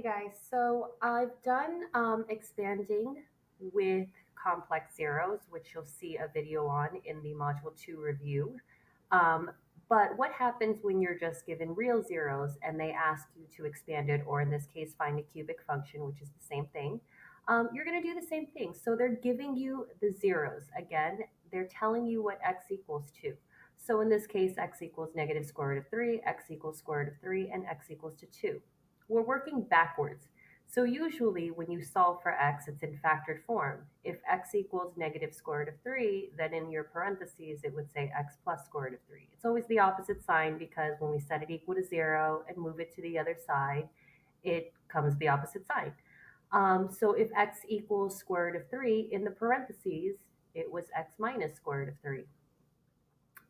Hey guys, so I've done expanding with complex zeros, which you'll see a video on in the Module 2 review. Um, but what happens when you're just given real zeros and they ask you to expand it, or in this case, find a cubic function, which is the same thing? You're going to do the same thing. So they're giving you the zeros. Again, they're telling you what x equals to. So in this case, x equals negative square root of 3, x equals square root of 3, and x equals to 2. We're working backwards. So usually when you solve for x, it's in factored form. If x equals negative square root of 3, then in your parentheses, it would say x plus square root of 3. It's always the opposite sign because when we set it equal to 0 and move it to the other side, it comes the opposite sign. So if x equals square root of 3, in the parentheses, it was x minus square root of 3.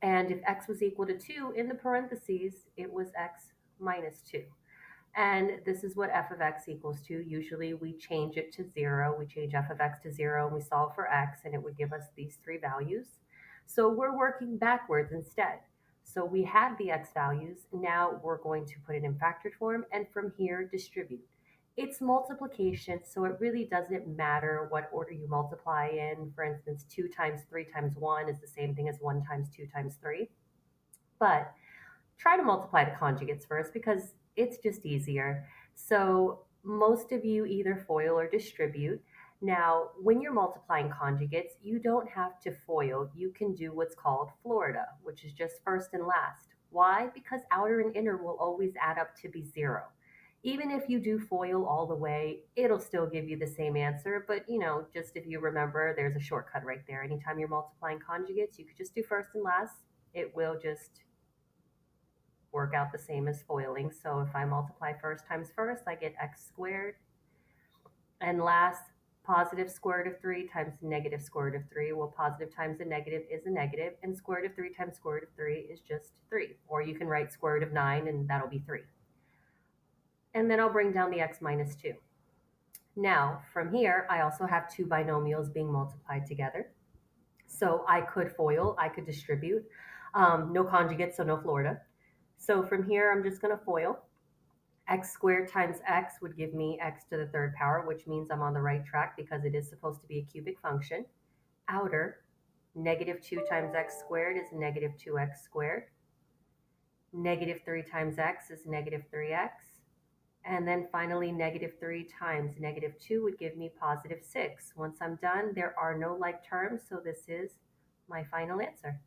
And if x was equal to 2, in the parentheses, it was x minus 2. And this is what f of x equals to. Usually we change it to 0. We change f of x to 0 and we solve for x, and it would give us these three values. So we're working backwards instead. So we had the x values. Now we're going to put it in factored form and from here distribute. It's multiplication, so it really doesn't matter what order you multiply in. For instance, 2 times 3 times 1 is the same thing as 1 times 2 times 3. But try to multiply the conjugates first because it's just easier. So most of you either FOIL or distribute. Now, when you're multiplying conjugates, you don't have to FOIL. You can do what's called Florida, which is just first and last. Why? Because outer and inner will always add up to be 0. Even if you do FOIL all the way, it'll still give you the same answer. But, just if you remember, there's a shortcut right there. Anytime you're multiplying conjugates, you could just do first and last. It will just work out the same as FOILing. So if I multiply first times first, I get x squared. And last, positive square root of 3 times negative square root of 3. Well, positive times a negative is a negative, and square root of 3 times square root of 3 is just 3. Or you can write square root of 9, and that'll be 3. And then I'll bring down the x minus 2. Now, from here, I also have two binomials being multiplied together. So I could FOIL, I could distribute. No conjugate, so no Florida. So from here, I'm just going to FOIL. X squared times x would give me x to the third power, which means I'm on the right track because it is supposed to be a cubic function. Outer, negative 2 times x squared is negative 2x squared. Negative 3 times x is negative 3x. And then finally, negative 3 times negative 2 would give me positive 6. Once I'm done, there are no like terms, so this is my final answer.